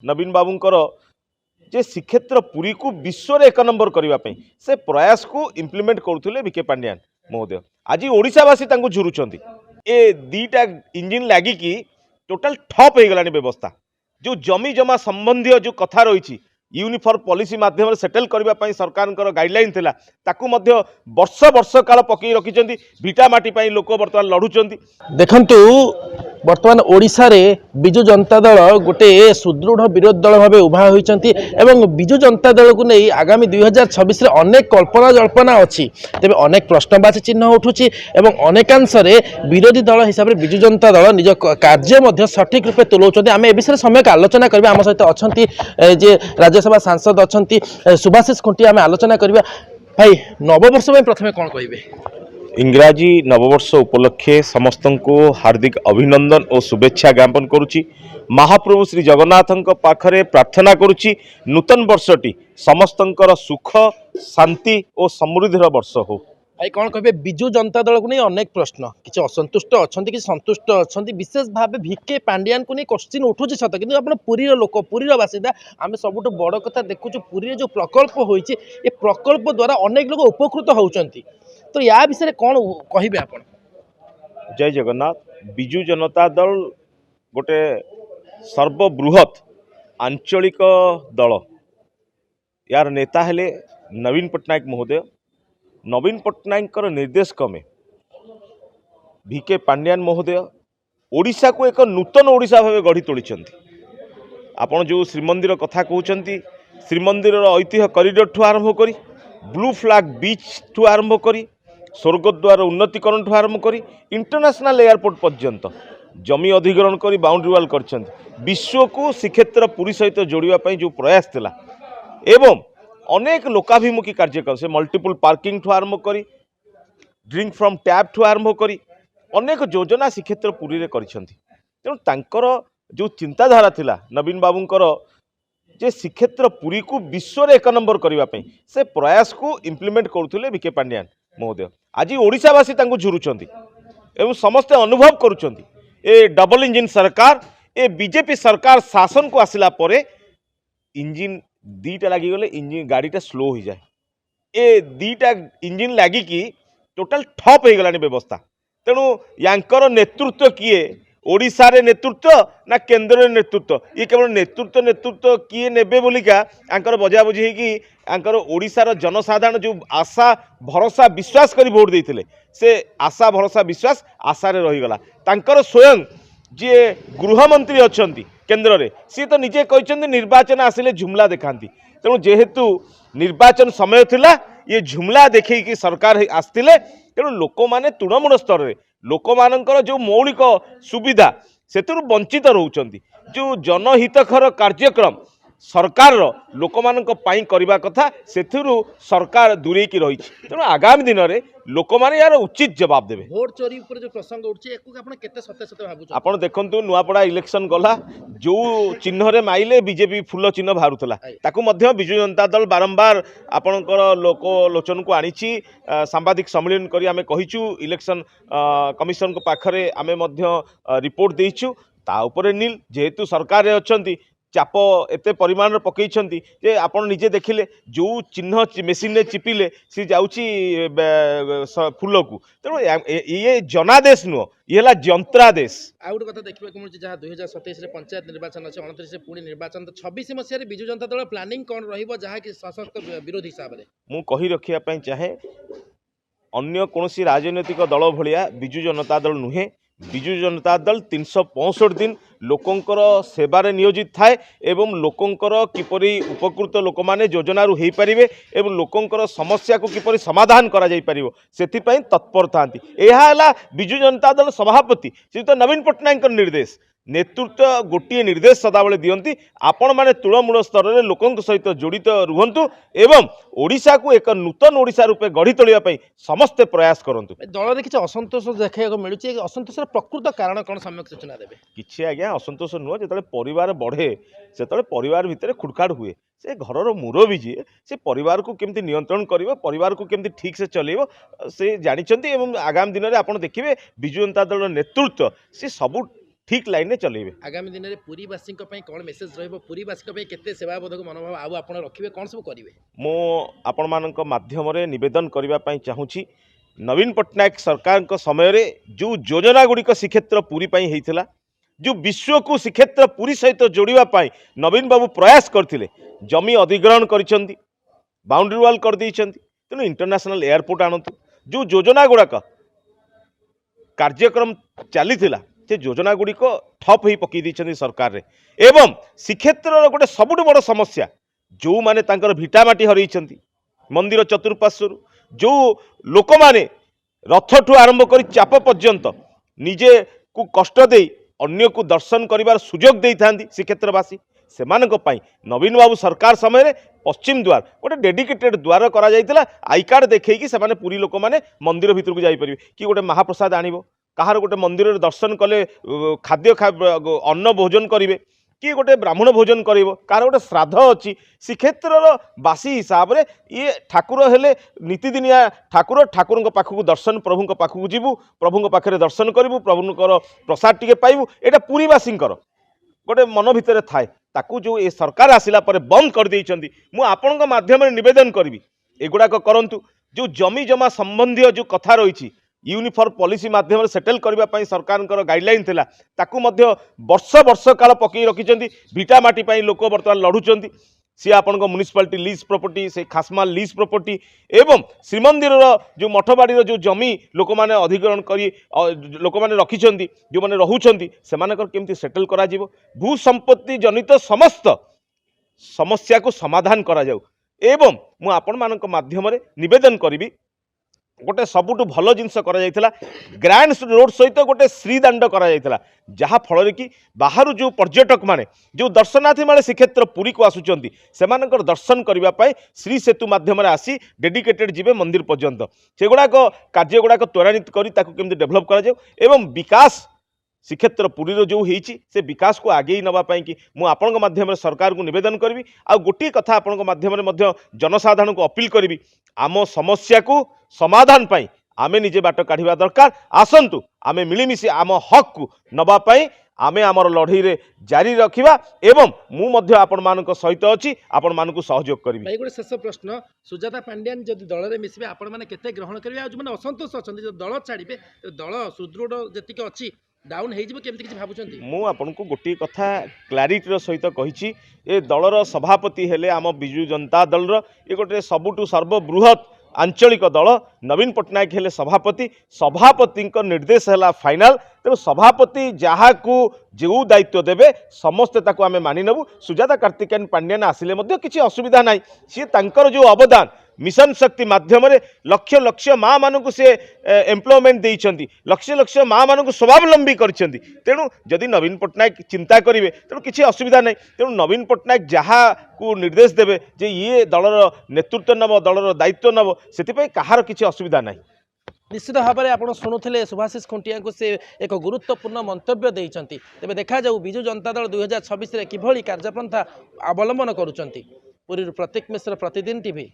नवीन बाबूंकर जे श्रीक्षेत्र पुरी को विश्व रे एक नंबर करने से प्रयास को इम्प्लीमेंट करुले विके पांड्यान महोदय। आज ओडिशावासी झुरुचंती ए दीटा इंजिन लगिकी टोटाल ठप हो गलानी व्यवस्था। जो जमी जमा संबंधी जो कथा रही यूनिफॉर्म पॉलिसी माध्यम सेटल करने सरकार गाइडलाइन थिला ताकू मध्य वर्ष वर्ष काल पकई रखिंट भिटामाटी लोक बर्तमान लड़ुंट। देखंतु बर्तमान ओडिशा रे बिजु जनता दल गोटे सुदृढ़ विरोधी दल भाव उभा होइचंती एवं बिजु जनता दल को नहीं आगामी 2026 रे अनेक कल्पना जल्पना अच्छी तेज अनेक प्रश्नवाची चिन्ह उठुची एवं अनेकांश विरोधी दल हिसाब से बिजु जनता दल निज कार्य सठिक रूपे तुलाउछंती। आम ए विषय समय आलोचना करबा। आम सहित अच्छी जे राज्यसभा सांसद अच्छी सुभाषिष खुंटी आम आलोचना करबा। भाई नववर्ष में प्रथमे कौन कहिबे? इंग्राजी नववर्ष उपलक्षे समस्त को हार्दिक अभिनंदन और शुभेच्छा ज्ञापन करुच्ची। महाप्रभु श्री जगन्नाथ पाखरे प्रार्थना करुच्ची नूतन वर्षटी समस्तंकर सुख शांति और समृद्धिर वर्ष हो। भाई कौन कहे बिजु जनता दल को नहीं अनेक प्रश्न किसी असंतुष्ट अच्छा कि संतुष्ट अच्छा विशेष भाव भिके पांड्यान को नहीं क्वेश्चन उठुचे सत कि आप पुरीर लोक पुरीर बासिंदा आम सब बड़ कथा देखु पुरी जो प्रकल्प होइए ये प्रकल्प द्वारा अनेक लोग उपकृत होउचंती तो या विषय कौन कहिबे आपण? जय जगन्नाथ। बिजु जनता दल गोटे सर्वबृहत आंचलिक दल यार नेता हेले नवीन पट्टनायक महोदय। नवीन पट्टनायक निर्देश क्रमे भिके पांड्यान महोदय ओडिशा को एक नूतन ओडिशा भाव गढ़ी तोली। आपण जो श्रीमंदिर कथा कहते श्रीमंदिर ऐतिह्य कॉरिडोर ठू आरंभ करी ब्लू फ्लैग बीच ठू आरंभ करी स्वर्गद्वार उन्नतीकरण ठू आरंभ करी इंटरनेशनल एयरपोर्ट पर्यंत जमी अधिग्रहण करी बाउंड्री वाल कर विश्व को श्रीक्षेत्र पुरी सहित जोड़ापी जो प्रयास थिला एवं अनेक लोकाभिमुखी कार्यक्रम से मल्टीपल पार्किंग ठू आरंभ करी ड्रिंक फ्रॉम टैप ठू आरंभ करी अनेक योजना श्रीक्षेत्र पुरी रे करिसेंती। तेणु तांकर जो चिंताधारा थिला नवीन बाबूंकर जे श्रीक्षेत्र पुरी को विश्व रे एक नंबर करने से प्रयास को इम्प्लीमेंट करुले विके पांड्यान महोदय। आज ओडिशावासी झुरुचंती एवं समस्ते अनुभव करुचंती ए डबल इंजिन सरकार ए बीजेपी सरकार शासन को आसिला परे इंजिन दीटा लगिगले इंजिन गाड़ीटा स्लो हो जाए। ए दीटा इंजिन लगिकी टोटाल ठप हो गलानी व्यवस्था। तेणु यांकर नेतृत्व किए ओडिशा रे नेतृत्व ना केंद्र नेतृत्व ये केवल नेतृत्व किए नेबे बोलिका आंकर बजा बुझी कि आंकर ओडिशार जनसाधारण जो आशा भरोसा विश्वास करी वोट देते से आशा भरोसा विश्वास आशा रे रहीगला। तांकर स्वयं जे गृहमंत्री अच्छी केन्द्र रे सी तो निजे कहते निर्वाचन आसिले झुमला देखाती। तेणु जेहेतु निर्वाचन समय थिला ये झुमला देखी सरकार आसते तेणु लोक मैंने तृणमूल स्तर में लोक मानकर जो मौलिक सुविधा से वंचित रोचंती। जो जनहितकर कार्यक्रम सरकार लोक मानक पाई करबा कथा से सरकार दूरे की रही। तेणु आगामी दिन में लोक मैंने यार उचित जवाब देवे। भोट चोरी ऊपर जो प्रसंग उठছে आपण केते सत्य सत्य भाबुछ? आपण देखंतु नुआपड़ा इलेक्शन गला जो चिन्ह रे माइले बीजेपी फुल चिन्ह बाहरुतला ताकू मध्य बिजु जनता दल बारंबार आपणकर लोक लोचन को आनीची सांबादिक सम्मेलन करी आमे कहिचु इलेक्शन कमिशन को पाखरे आमे मध्य रिपोर्ट देइचु ता ऊपर नील जेहेतु सरकार रे अछंती चाप एते परिमाण पकईछंती जे आपण निजे देखिले जो चिन्ह मेसीन रे चिपिले सी जाउची फुल को। तेणु ये जनादेश नुह ये जंत्रादेश। आ गोटे कथा देखा मिलूँ जहाँ 2027 पंचायत निर्वाचन अच्छे 29 पुणी निर्वाचन तो 26 मसीह बिजु जनता दल प्लानिंग कौन रहा सशक्त विरोधी हिसाब से मु कही रखिया चाहे अन्य कौन राजनैतिक दल भाया बिजु जनता दल नुहे। बिजु जनता दल 365 दिन लोकंकर सेवारे नियोजित थाए एवं लोकंकर किपरि उपकृत लोक माने योजनारू हो पारे एवं लोकंकर समस्या को किपरि समाधान करा जाई परिवो सेथिपई तत्पर थांती। यह है बिजु जनता दल सभापति श्रीयुत नवीन पट्टनायक निर्देश नेतृत्व गोटे निर्देश सदाबले दियंती आपण माने तृणमूल स्तर में लोकों सहित जड़ित रुहंतु एवं ओडिशा को एक नूतन ओडिशा रूपे गढ़ी तोलिया पई समस्ते प्रयास करंतु। दल रे किछि असंतोष देखा मिलुछि असंतोषर प्रकृत कारण कोन सम्यक सूचना देबे? किछि आज्ञा असंतोष नुह जेतले परिवार बढ़े सेतले परिवार भितर खुड़खाड़ हुए से घरर मुरबी जी से परिवार को केमती नियंत्रण करिवो परिवार को केमती ठीक से चलेइबो से जानिछंती एवं आगामी दिन में आपण देखिबे बिजु जनता दल नेतृत्व से सबु ठीक लाइन में चलेबे। आगामी दिन में पुरीवासी कौन मेसेज रहिबो पुरीवासी केते सेवाबोधक मनोभाव आउ आपण रखिबे कोन सब करिवे मो आपण मानक माध्यम रे निवेदन करबा पई चाहूची नवीन पट्टनायक सरकार को समय रे जो योजना गुड़िक श्रीक्षेत्र पुरी पई हेइथिला जो विश्व को श्रीक्षेत्र पुरी सहित जोड़िबा पई नवीन बाबू प्रयास करथिले जमी अधिग्रहण करिसेंती बाउंड्री वाल कर देइसेंती तेणु इंटरनेशनल एयरपोर्ट आणतु जो योजना गुड़ाक कार्यक्रम चली से योजना गुड़िक ठप हो पकई देइसेंती सरकार रे एवं श्रीक्षेत्र गोटे सबुठ बड़ समस्या जो माने तांकर भिटामाटी हरइछंती मंदिर चतुर्पार्श्वर जो लोक माने रथ ठू आरंभ कर चाप पर्यंत निजे को कष्ट दे अन्य को दर्शन करिवार सुजोग देई थांती श्रीक्षेत्रवासी सेमानक पई नवीन बाबू सरकार समय रे पश्चिम द्वार गोटे डेडिकेटेड द्वार करा जाइतिला आई कार्ड देखैकी सेमाने पुरी लोक माने मंदिर भितर को जाई परिबे कि गोटे महाप्रसाद आनिबो कहार गोटे मंदिर रे दर्शन कले खाद्य अन्न भोजन करिवे कि गोटे ब्राह्मण भोजन करिवो कार गोटे श्राद्ध अच्छी श्रीक्षेत्र बासी हिसाब रे ये ठाकुर हेले नीतिदिनिया ठाकुर ठाकुर पाखक दर्शन प्रभु पाखक जीवु प्रभु पाखे दर्शन करूँ प्रभुंर प्रसाद टिके पाइबु एटा पुरीवासी गोटे मन भितर थाए ताकू जो ये सरकार आसिला परे बंद कर देइछंती मु आपनक माध्यम रे निवेदन करबी एगुड़ाक करंतु जो जमी जमा संबंधी जो कथा रही यूनिफॉर्म पॉलिसी माध्यम सेटल करने सरकार गाइडलाइन थिला ताकू मध्य वर्ष वर्ष काल पकई रखिंट भिटामाटी लोक बर्तमान लड़ुंट सी आपण म्युनिसिपालिटी लीज प्रॉपर्टी से खासमा लीज प्रॉपर्टी एवं श्रीमंदिर जो मठबाड़ी जो जमी लोक मैंने अधिग्रहण कर लोक मैंने रखिंट जो मैंने रोचंती से सेटल करा भू संपत्ति जनित समस्त समस्या को समाधान करा जाऊ एवं मु आपण मानक माध्यम निवेदन करी गोटे सबुठ भल जिनस ग्रांड रोड सहित गोटे श्रीदांड करा फल कि बाहर जो पर्यटक माने जो दर्शनार्थी माने श्रीक्षेत्र पुरी को आसुचंती सेमानकर दर्शन करने श्री सेतु माध्यम आसी डेडिकेटेड जीवे मंदिर पर्यंत से गुड़ाक कार्य गुड़ाक त्वरान्वित कर डेभलप करा विकास श्रीक्षेत्र पुरी जो होती से विकास को आगे नवापाई कि मुझे माध्यम सरकार को निवेदन करी आ गोटे कथा आपण माध्यम जनसाधारण को अपील करी आम समस्या को समाधान पाई आमे निजे बाट काढ़ा दरकार आसंतु आमे मिलीमिशी आम हक को नवापाई आमे आमर लड़ई रे जारी रखिबा एवं मु मध्य आपण मानक सहित अछि आपण मानक सहयोग करिवि। भाई गोटे शेष प्रश्न सुजाता पांड्यान जदि दल रे मिसिबे आपण माने केते ग्रहण करिवे आ जो माने असंतोष अछंती जो दल छाड़िबे दल सुदृढ़ जतिक अछि डाउन हेजिबो केमति किछि भाबुचंती मु आपनको गोटी कथा क्लारिटी सहित कहिछि ए दलर सभापति हेले आम बिजु जनता दल ये गोटे सबुठु सर्वबृहत आंचलिक दल नवीन पट्टनायक हेले सभापति सभापति निर्देश है फाइनाल तेणु सभापति जहाँ को जो दायित्व देवे समस्ते ताको आमे मानि नेबु सुजाता कार्तिकेयन पांड्यान आसिले मध्य किछि असुविधा नाही सी तांकर जो अवदान मिशन शक्ति माध्यम लक्ष लक्ष माँ मानू से एम्प्लॉयमेंट देइछंती लक्ष लक्ष माँ मानू स्वावलंबी करछंती तेणु जदि नवीन पट्टनायक चिंता करेंगे तेणु किसी असुविधा नहीं तेणु नवीन पट्टनायक जहाँ को निर्देश देवे जे ये दलर नेतृत्व नब दलर दायित्व नब से कहार किसी असुविधा नहीं। निश्चित भाव में आप शुणुले सुभाषिष खुंटिया को से एक गुरुत्वपूर्ण मंतव्य देइछंती तेबे देखा जाऊ बिजु जनता दल 2026 रे किभली कार्यपंथा अवलंबन करुचंती। पुरी प्रतीक मिश्र प्रतिदिन टीवी।